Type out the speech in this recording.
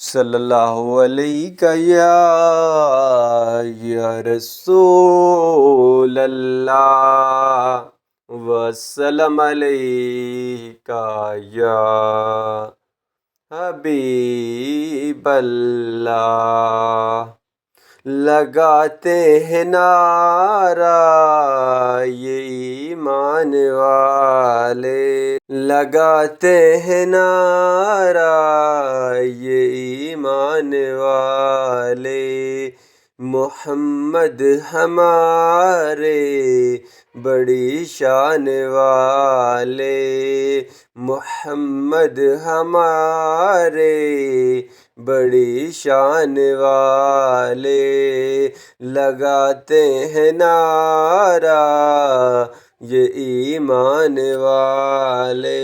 सल्लल्लाहु अलैका या रसूल अल्लाह वसल्लम अलैका या हबीब अल्लाह। लगाते हैं नारा ये ईमान वाले, लगाते हैं नारा ये ईमान वाले। मोहम्मद हमारे बड़ी शान वाले, मोहम्मद हमारे बड़ी शान वाले। लगाते हैं नारा ये ईमान वाले।